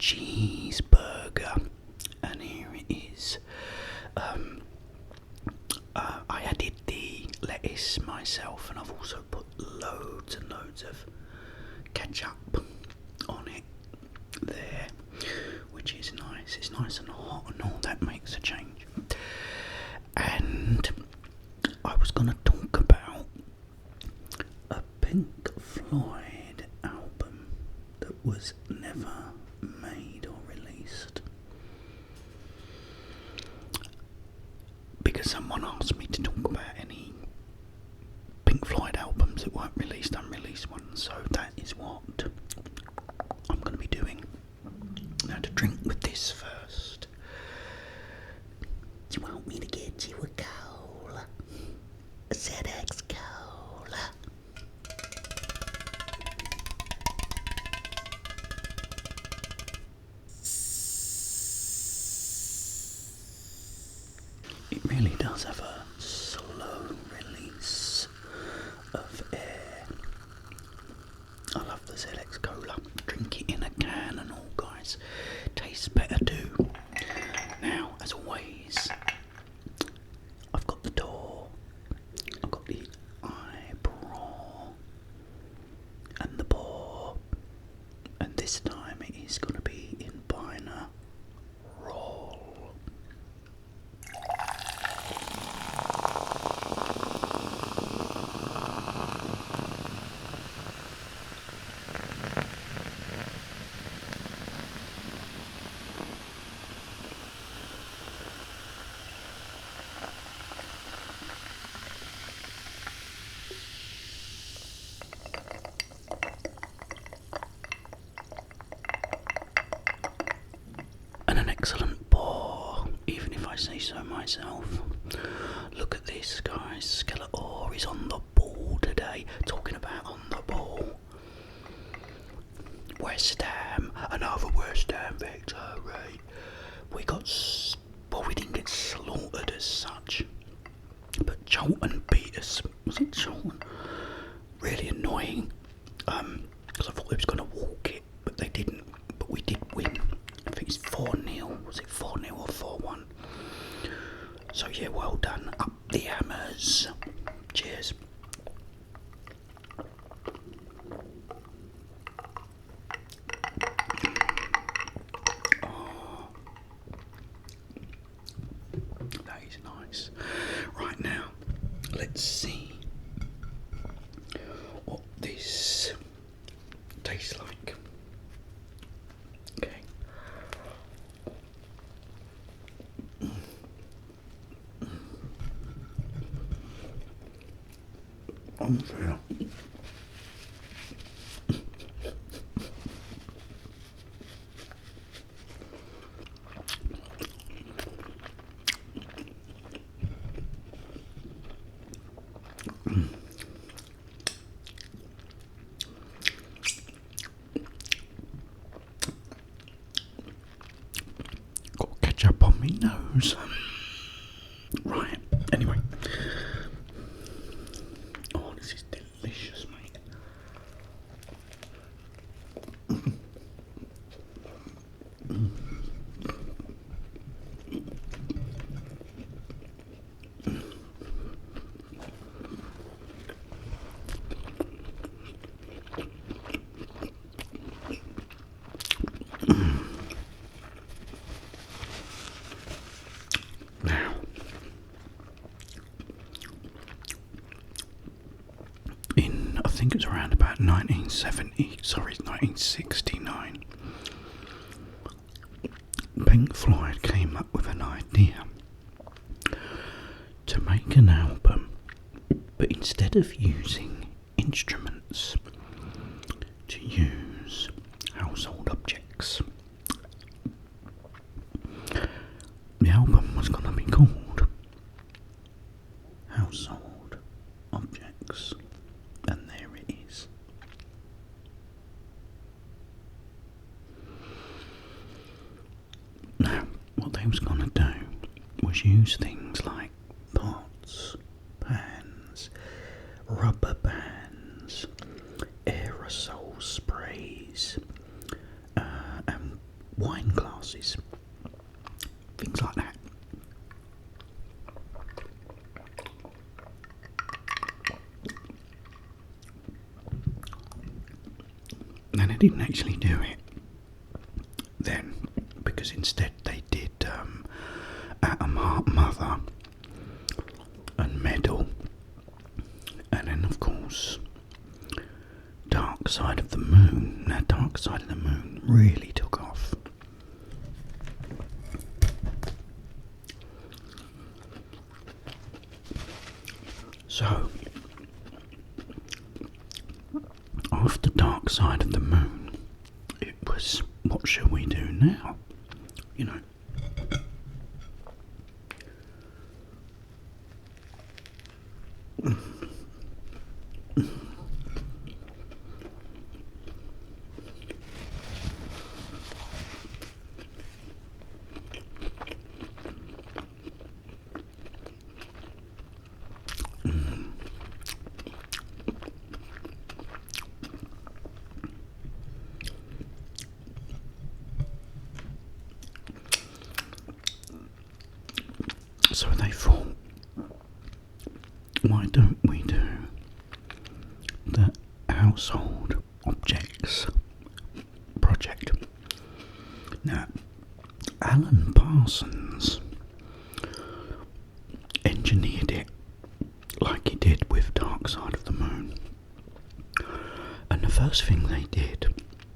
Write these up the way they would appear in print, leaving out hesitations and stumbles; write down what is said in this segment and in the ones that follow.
Cheeseburger, and here it is. I added the lettuce myself, and I've also put loads and loads of ketchup on it there, which is nice. It's nice and hot and all that makes a change. And I was going to talk about a Pink Floyd album that was never made or released, because someone asked me to talk about any Pink Floyd albums that weren't released, unreleased ones, so that is what I'm going to be doing. Now, to drink with this first, do you want me to get you a cola? A ZX cola? It really does have a slow release of air. I love the ZX Cola. Drink it in a can and all, guys. Tastes better too. Now, as always, I've got the door, I've got the eyebrow, and the bore, and this time it is going to be in binaural. And an excellent bore, even if I say so myself. Look at this, guys. Skeletor is on the ball today. Talking about on the ball. West Ham, another West Ham victory. We didn't get slaughtered as such, but Charlton beat us. Was it Charlton? Really annoying. Because I thought they was going to walk it, but they didn't. But we did win. I think it's 4-0. Was it 4-0 or 4-1? So yeah, well done. Up the Hammers. Cheers. Oh, that is nice. Right, now, let's see what this tastes like. Okay. Unreal. Got ketchup on my nose. Right, anyway. Oh, this is delicious, mate. Now, I think it's around about 1969, Pink Floyd came up with an idea to make an album, but instead of using instruments, to use household objects. The album was going to be called Household Objects, and there it is. Now, what they was going to do was use things like pots, pans, rubber bands, aerosol sprays, and wine glasses, things like that. And they didn't actually do it then, because instead they did Atom Heart Mother and Medal, and then of course Dark Side of the Moon. Now Dark Side of the Moon really took off. So after Dark Side of the Moon, it was, what shall we do now? You know. So they thought, why don't we do the household objects project? Now, Alan Parsons engineered it like he did with Dark Side of the Moon. And the first thing they did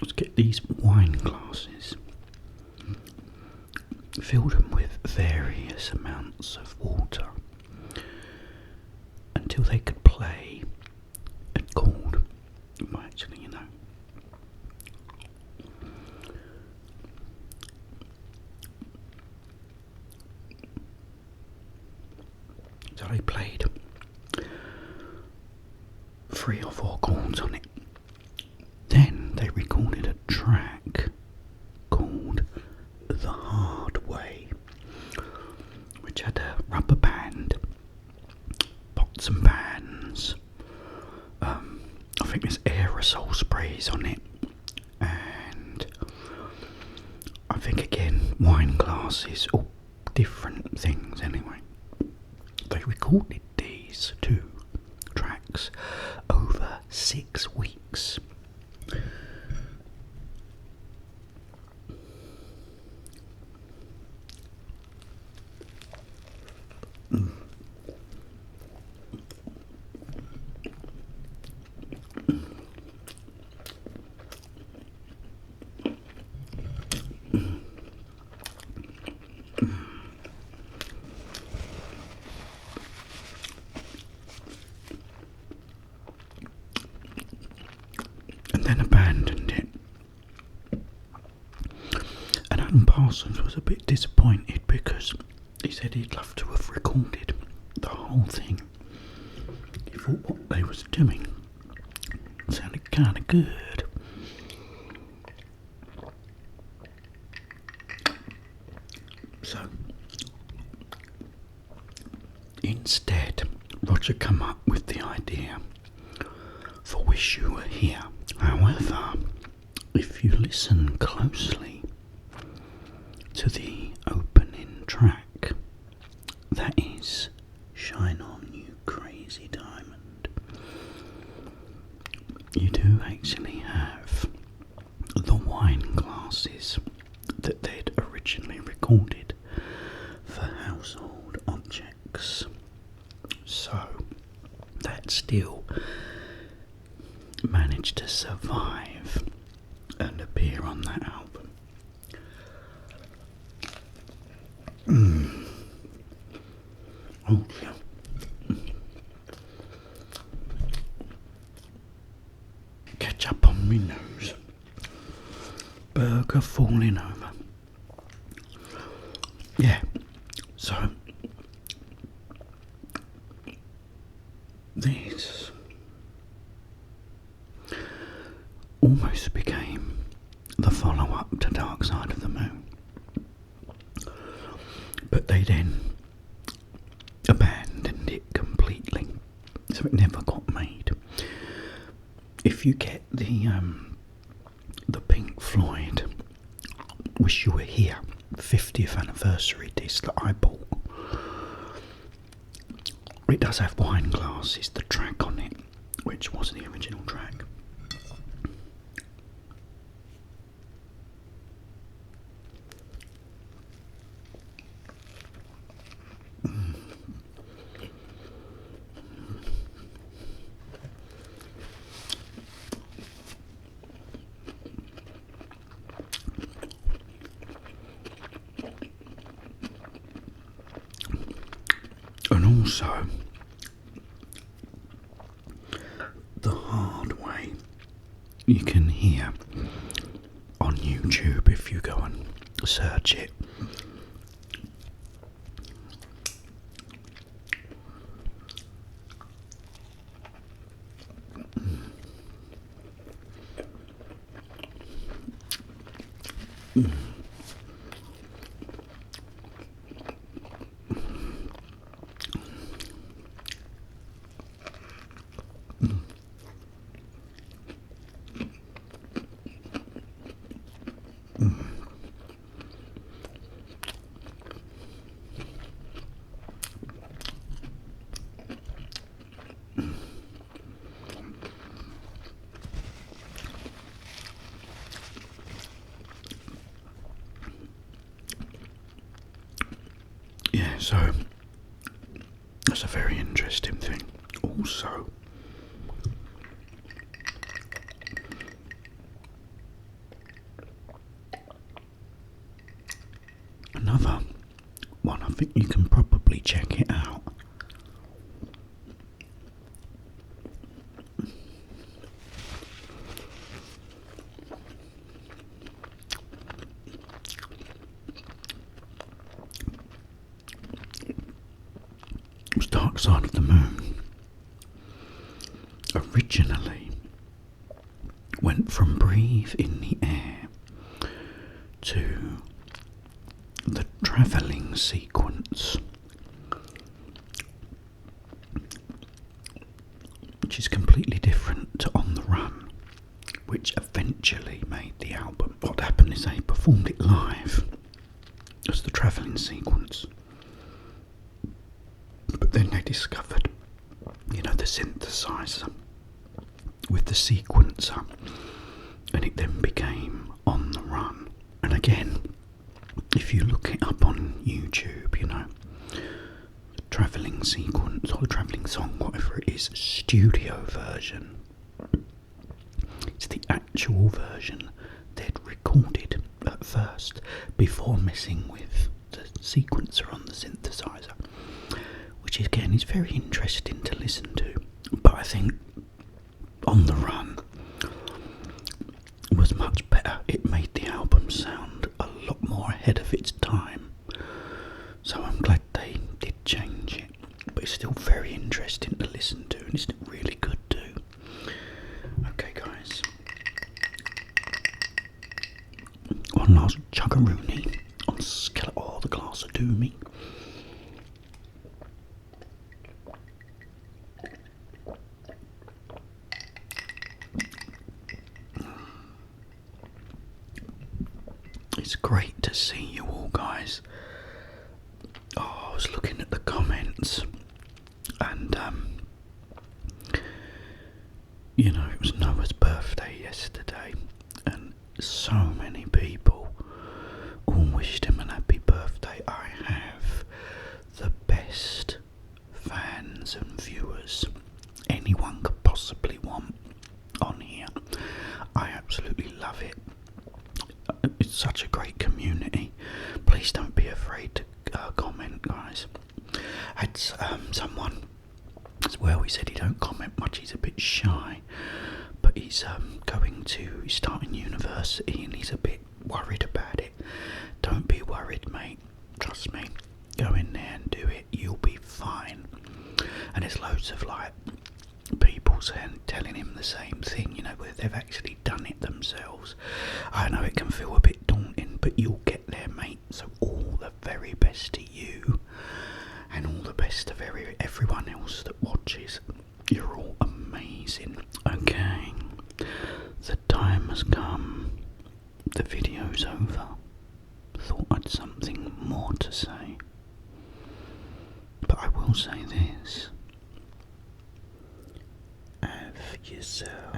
was get these wine glasses, filled them with various amounts of water until they could play a chord. Well, actually, you know. So they played 3 or 4 chords on it. Then they recorded a track called The Hard Way, which had a rubber band, pots and pans, I think there's aerosol sprays on it, and I think again wine glasses, or different things anyway. They recorded these 2 tracks over 6 weeks. And then abandoned it. And Alan Parsons was a bit disappointed because he said he'd love to have recorded the whole thing. He thought what they was doing sounded kind of good. So instead, Roger come up with the idea for Wish You Were Here. However, if you listen closely to the opening track, that is Shine On You Crazy Diamond, you do actually have the wine glasses that they'd originally recorded for household objects. So that still managed to survive and appear on that album. Oh, yeah. Ketchup on me nose. Burger falling over. Yeah, so this almost became the follow-up to Dark Side of the Moon, but they then abandoned it completely, so it never got made. If you get the Pink Floyd Wish You Were Here 50th anniversary disc that I bought. It does have Wine Glasses, the track on it, which was the original track. And also, the hard way you can hear on YouTube if you go and search it. Yeah, so that's a very interesting thing. Also, another one, I think you can probably check it out. It was Dark Side of the Moon. Originally went from Breathe in the Air to the travelling sequence, which is completely different to On the Run, which eventually made the album. What happened is they performed it live as the travelling sequence, but then they discovered, the synthesizer with the sequencer, and it then became On the Run. And again, if you look it up on YouTube, the travelling sequence or the travelling song, whatever it is, studio version, it's the actual version they'd recorded at first before messing with the sequencer on the synthesizer, which again is very interesting to listen to. But I think On the Run was much better. It made the album sound a lot more ahead of its time, so I'm glad they did change it. But it's still very interesting to listen to, and it's really good too. Okay guys, one last chuggaroony on Skeletor, the Glass of Doomy. It's great to see you all, guys. Oh, I was looking at the comments, and it was Noah's birthday yesterday, and so many people all wished him an happy birthday. I have the best fans and viewers anyone could possibly want on here. I absolutely love it. It's such a great community. Please don't be afraid to comment, guys. I had someone as well, he said he don't comment much, he's a bit shy, but he's he's starting university and he's a bit worried about it. Don't be worried, mate, trust me, go in there and do it, you'll be fine. And there's loads of people telling him the same thing, where they've actually done it themselves. I know it can feel a bit daunting, but you'll get there, mate. So all the very best to you, and all the best to everyone else that watches. You're all amazing. Okay, the time has come. The video's over. thought I'd something more to say. But I will say this. Have yourself